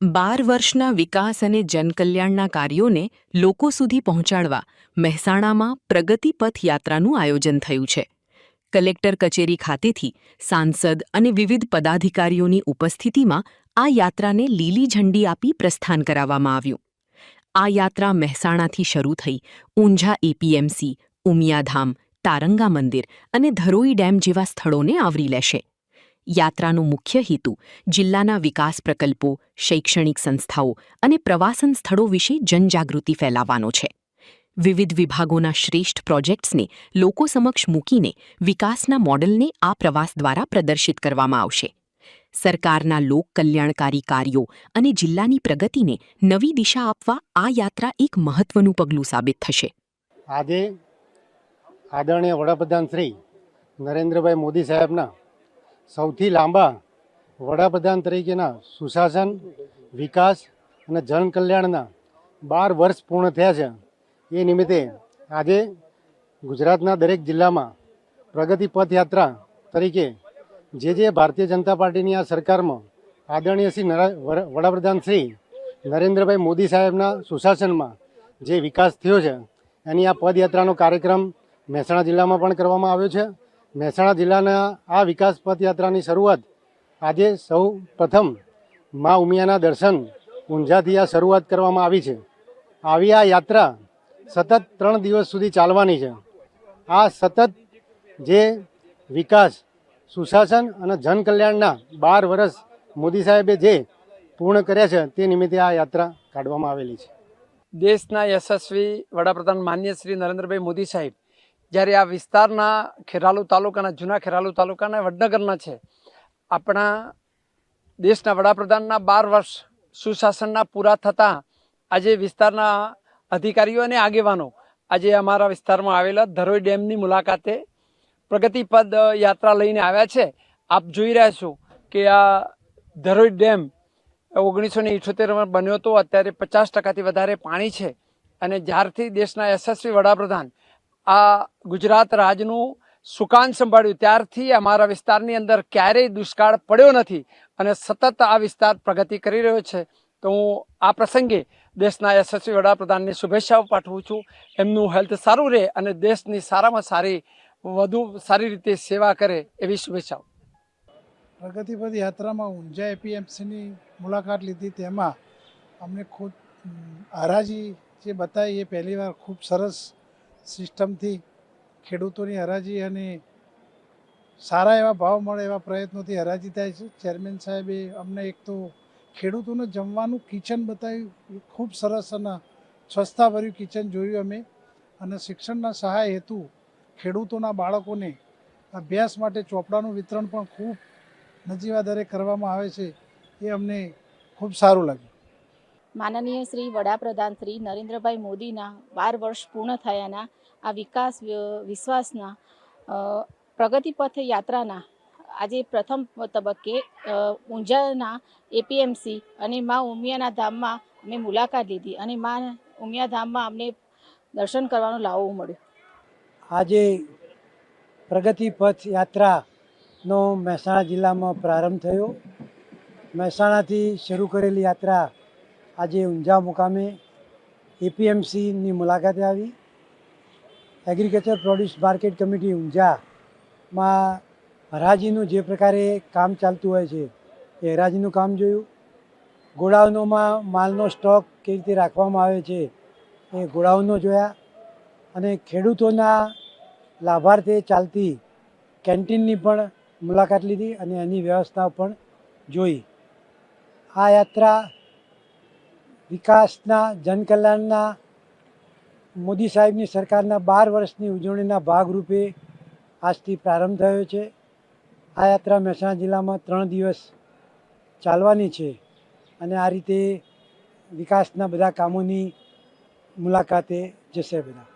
12 વર્ષના વિકાસ અને જનકલ્યાણના કાર્યોને લોકો સુધી પહોંચાડવા મહેસાણામાં પ્રગતિ પથ યાત્રાનું આયોજન થયું છે. કલેક્ટર કચેરી ખાતેથી સાંસદ અને વિવિધ પદાધિકારીઓની ઉપસ્થિતિમાં આ યાત્રાને લીલી ઝંડી આપી પ્રસ્થાન કરાવવામાં આવ્યું. આ યાત્રા મહેસાણાથી શરૂ થઈ ઊંઝા એપીએમસી, ઉમિયાધામ, તારંગા મંદિર અને ધરોઈ ડેમ જેવા સ્થળોને આવરી લેશે. યાત્રાનો મુખ્ય હેતુ જિલ્લાના વિકાસ પ્રકલ્પો, શૈક્ષણિક સંસ્થાઓ અને પ્રવાસન સ્થળો વિશે જનજાગૃતિ ફેલાવવાનો છે. વિવિધ વિભાગોના શ્રેષ્ઠ પ્રોજેક્ટ્સને લોકો સમક્ષ મૂકીને વિકાસના મોડલને આ પ્રવાસ દ્વારા પ્રદર્શિત કરવામાં આવશે. સરકારના લોક કલ્યાણકારી કાર્યો અને જિલ્લાની પ્રગતિને નવી દિશા આપવા આ યાત્રા એક મહત્વનું પગલું સાબિત થશે. આજે આદરણીય વડાપ્રધાન શ્રી નરેન્દ્રભાઈ મોદી સાહેબના સૌથી લાંબા વડાપ્રધાન તરીકેના સુશાસન, વિકાસ અને જનકલ્યાણના 12 વર્ષ પૂર્ણ થયા છે. એ નિમિત્તે આજે ગુજરાતના દરેક જિલ્લામાં પ્રગતિ પથ યાત્રા તરીકે જે ભારતીય જનતા પાર્ટીની આ સરકારમાં આદરણીય શ્રી વડાપ્રધાન શ્રી નરેન્દ્રભાઈ મોદી સાહેબના સુશાસનમાં જે વિકાસ થયો છે એની આ પદયાત્રાનો કાર્યક્રમ મહેસાણા જિલ્લામાં પણ કરવામાં આવ્યો છે. મહેસાણા જિલ્લાના આ વિકાસ પદયાત્રાની શરૂઆત આજે સૌ પ્રથમ મા ઉમિયાના દર્શન ઊંઝાથી આ શરૂઆત કરવામાં આવી છે. આવી આ યાત્રા સતત 3 દિવસ સુધી ચાલવાની છે. આ સતત જે વિકાસ, સુશાસન અને જનકલ્યાણના 12 વર્ષ મોદી સાહેબે જે પૂર્ણ કર્યા છે તે નિમિત્તે આ યાત્રા કાઢવામાં આવેલી છે. દેશના યશસ્વી વડાપ્રધાન માન્ય શ્રી નરેન્દ્રભાઈ મોદી સાહેબ જ્યારે આ વિસ્તારના ખેરાલુ તાલુકાના, જૂના ખેરાલુ તાલુકાના વડનગરના છે, આપણા દેશના વડાપ્રધાનના 12 વર્ષ સુશાસનના પૂરા થતાં આજે વિસ્તારના અધિકારીઓ અને આગેવાનો આજે અમારા વિસ્તારમાં આવેલા ધરોઈ ડેમની મુલાકાતે પ્રગતિપદ યાત્રા લઈને આવ્યા છે. આપ જોઈ રહ્યા છો કે આ ધરોઈ ડેમ 1978માં બન્યો હતો. અત્યારે 50%થી વધારે પાણી છે અને જ્યારથી દેશના યશસ્વી વડાપ્રધાન આ ગુજરાત રાજ્યનું સુકાન સંભાળ્યું ત્યારથી અમારા વિસ્તારની અંદર ક્યારેય દુષ્કાળ પડ્યો નથી અને સતત આ વિસ્તાર પ્રગતિ કરી રહ્યો છે. તો હું આ પ્રસંગે દેશના યશસ્વી વડાપ્રધાનને શુભેચ્છાઓ પાઠવું છું. એમનું હેલ્થ સારું રહે અને દેશની સારામાં સારી વધુ સારી રીતે સેવા કરે એવી શુભેચ્છાઓ. પ્રગતિપથ યાત્રામાં ઊંઝા એપીએમસીની મુલાકાત લીધી. તેમાં અમને ખુદ હરાજી જે બતાવી એ પહેલીવાર ખૂબ સરસ સિસ્ટમથી ખેડૂતોની હરાજી અને સારા એવા ભાવ મળે એવા પ્રયત્નોથી હરાજી થાય છે. ચેરમેન સાહેબે અમને એક તો ખેડૂતોને જમવાનું કિચન બતાવ્યું, ખૂબ સરસ અને સ્વચ્છતાભર્યું કિચન જોયું અમે. અને શિક્ષણના સહાય હેતુ ખેડૂતોના બાળકોને અભ્યાસ માટે ચોપડાનું વિતરણ પણ ખૂબ નજીવા દરે કરવામાં આવે છે. એ અમને ખૂબ સારું લાગ્યું. માનનીય શ્રી વડાપ્રધાન શ્રી નરેન્દ્રભાઈ મોદીના 12 વર્ષ પૂર્ણ થયાના આ વિકાસ વિશ્વાસના પ્રગતિપથ યાત્રાના આજે પ્રથમ તબક્કે ઊંઝાના એપીએમસી અને મા ઉમિયાના ધામમાં અમે મુલાકાત લીધી અને મા ઉમિયા ધામમાં અમને દર્શન કરવાનો લાવો મળ્યો. આજે પ્રગતિપથ યાત્રાનો મહેસાણા જિલ્લામાં પ્રારંભ થયો. મહેસાણાથી શરૂ કરેલી યાત્રા આજે ઊંઝા મુકામે એપીએમસીની મુલાકાતે આવી. એગ્રીકલ્ચર પ્રોડ્યુસ માર્કેટ કમિટી ઊંઝામાં હરાજીનું જે પ્રકારે કામ ચાલતું હોય છે એ હરાજીનું કામ જોયું. ગોડાઉનોમાં માલનો સ્ટોક કેવી રીતે રાખવામાં આવે છે એ ગોડાઉનો જોયા અને ખેડૂતોના લાભાર્થે ચાલતી કેન્ટીનની પણ મુલાકાત લીધી અને એની વ્યવસ્થા પણ જોઈ. આ યાત્રા વિકાસના, જનકલ્યાણના મોદી સાહેબની સરકારના 12 વર્ષની ઉજવણીના ભાગરૂપે આજથી પ્રારંભ થયો છે. આ યાત્રા મહેસાણા જિલ્લામાં 3 દિવસ ચાલવાની છે અને આ રીતે વિકાસના બધા કામોની મુલાકાતે જશે બધા.